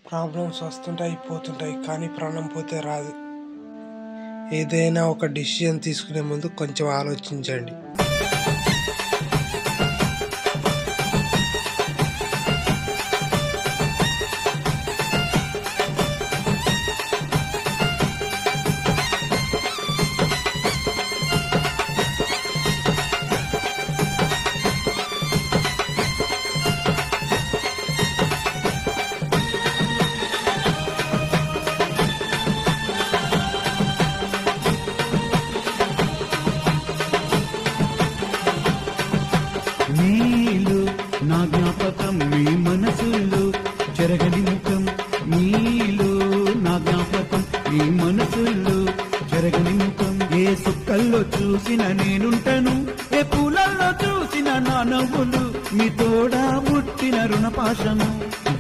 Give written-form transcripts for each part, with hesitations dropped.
Problems వస్తుంటాయి పోతుంటాయి, కానీ ప్రాణం పోతే రాదు. ఏదైనా ఒక డిసిషన్ తీసుకునే ముందు కొంచెం ఆలోచించండి. నీలో నా జ్ఞాపకం మీ మనసులో చెరగని ముఖం, నీలో నా జ్ఞాపకం మీ మనసులో చెరగని ముఖం. ఏ సుక్కల్లో చూసిన నేనుంటను, ఏ పూలల్లో చూసిన నా నవ్వులు, మీ తోడా పుట్టిన రుణపాశము,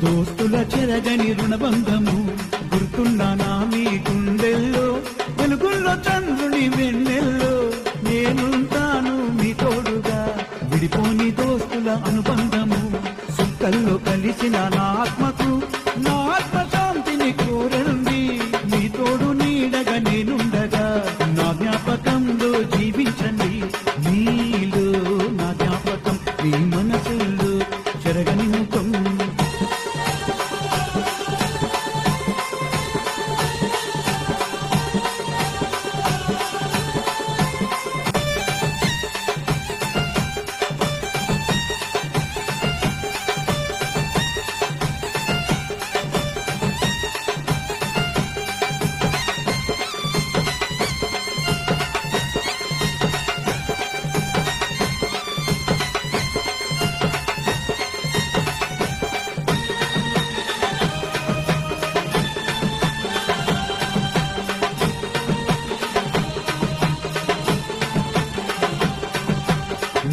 దోస్తుల చెరగని రుణబంధము. గుర్తున్నానా మీ గుండెల్లో, వెలుగుల్లో చంద్రుని వెన్నెల్లో, నేనుంటాను మీ తోడుగా. విడిపోని దోస్తుల అనుబంధము, సుక్కల్లో కలిసిన నా ఆత్మకు, నా ఆత్మ శాంతిని కోరండి. మీ తోడు నీడగా నేనుండగా, నా జ్ఞాపకంలో జీవించండి. నీలో నా జ్ఞాపకం మీ మనసుల్లో చెరగని ముఖం.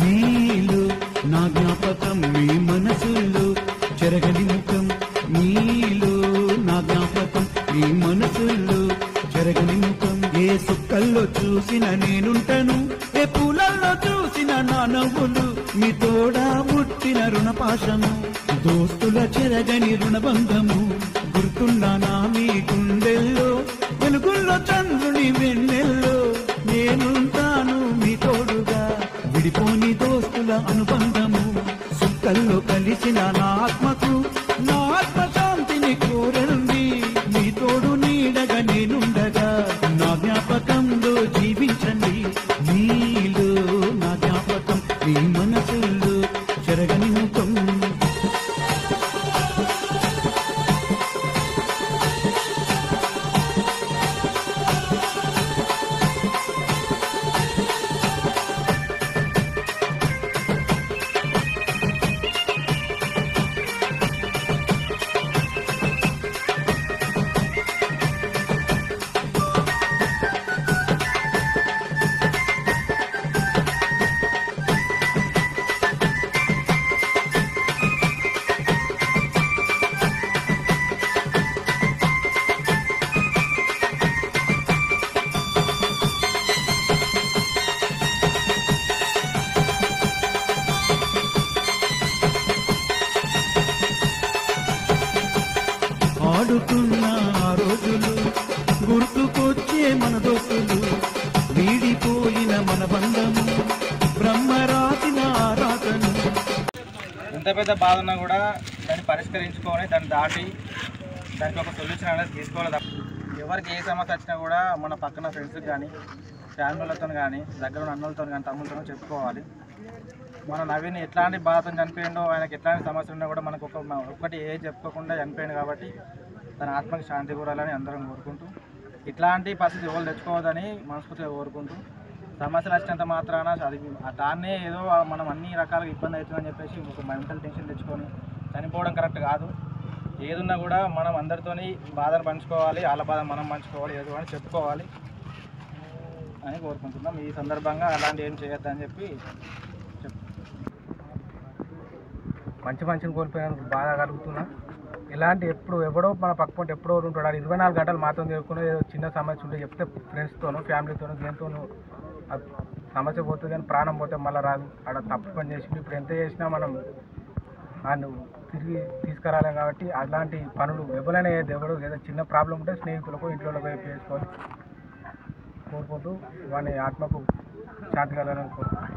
నీలో నా జ్ఞాపకం మీ మనసుల్లో చెరగని ముఖం, నీలో నా జ్ఞాపకం మీ మనసుల్లో చెరగని ముఖం. ఏ సుక్కల్లో చూసిన నేనుంటను, ఏ పూలల్లో చూసిన నా నవ్వులు, మీ తోడా పుట్టిన రుణపాశము, దోస్తుల చెరగని రుణబంధము. గుర్తున్నానా మీ గుండెల్లో, వెలుగుల్లో చంద్రుని వెన్నెల్లో, నేనుంటాను మీ తోడుగా. విడిపోని దోస్తుల అనుబంధము, సుక్కల్లో కలిసిన నా ఆత్మకు, నా ఆత్మ శాంతిని కోరండి. మీ తోడు నీడగా నేనుండగా, నా జ్ఞాపకంలో జీవించండి. నీలో నా జ్ఞాపకం మీ మనసుల్లో చెరగని ముఖం. ఆడుతున్న ఆ రోజులు గుర్తుకొచ్చే మన దోస్తులు, వీడిపోయిన మన బంధము, బ్రహ్మ రాసిన రాతను. ఎంత పెద్ద బాధ ఉన్నా కూడా దాన్ని పరిష్కరించుకొని దాన్ని దాటి దానికి ఒక సొల్యూషన్ అనేది తీసుకోవాలి తప్ప ఎవరికి ఏ సమస్య వచ్చినా కూడా మన పక్కన ఫ్రెండ్స్కి కానీ ఫ్యామిలీలతో కానీ దగ్గర ఉన్న అన్నలతో కానీ తమ్ములతో చెప్పుకోవాలి. మన నవీన్ ఎట్లాంటి బాధతో చనిపోయిండో, ఆయనకి ఎట్లాంటి సమస్యలు ఉన్నా కూడా మనకు ఒక్కటి ఏ చెప్పుకోకుండా చనిపోయింది కాబట్టి తన ఆత్మకి శాంతి కూరాలని అందరం కోరుకుంటూ, ఇట్లాంటి పరిస్థితి ఎవరు తెచ్చుకోవద్దని మనస్ఫూర్తిగా కోరుకుంటూ, సమస్యలు వచ్చినంత మాత్రాన అది దాన్నే ఏదో మనం అన్ని రకాలుగా ఇబ్బంది అవుతుందని చెప్పేసి ఒక మెంటల్ టెన్షన్ తెచ్చుకొని చనిపోవడం కరెక్ట్ కాదు. ఏదున్నా కూడా మనం అందరితోని బాధను పంచుకోవాలి, వాళ్ళ బాధ మనం పంచుకోవాలి, ఏదో అని చెప్పుకోవాలి అని కోరుకుంటున్నాం. ఈ సందర్భంగా అలాంటి ఏం చేయొద్దని చెప్పి మంచిని కోల్పోయినందుకు బాధ కలుగుతున్నా. ఇలాంటి ఎవడో మన పక్కన ఎప్పుడో ఉంటాడు, 24 గంటలు మాతో తిరుగుకుని ఏదో చిన్న సమస్య ఉంటే చెప్తే ఫ్రెండ్స్తోనూ ఫ్యామిలీతోనూ దేనితోనూ సమస్య పోతుంది, కానీ ప్రాణం పోతే మళ్ళీ రాదు. ఆడ తప్పు పని చేసి ఇప్పుడు ఎంత చేసినా మనం తిరిగి తీసుకురాలేం కాబట్టి అలాంటి పనులు ఎవరైనా ఎవరు ఏదో చిన్న ప్రాబ్లం ఉంటే స్నేహితులకు ఇంట్లో పోయి చేసుకొని కోరుకుంటూ వాని ఆత్మకు శాంతి కలగాలని కోరుకుంటున్నాను.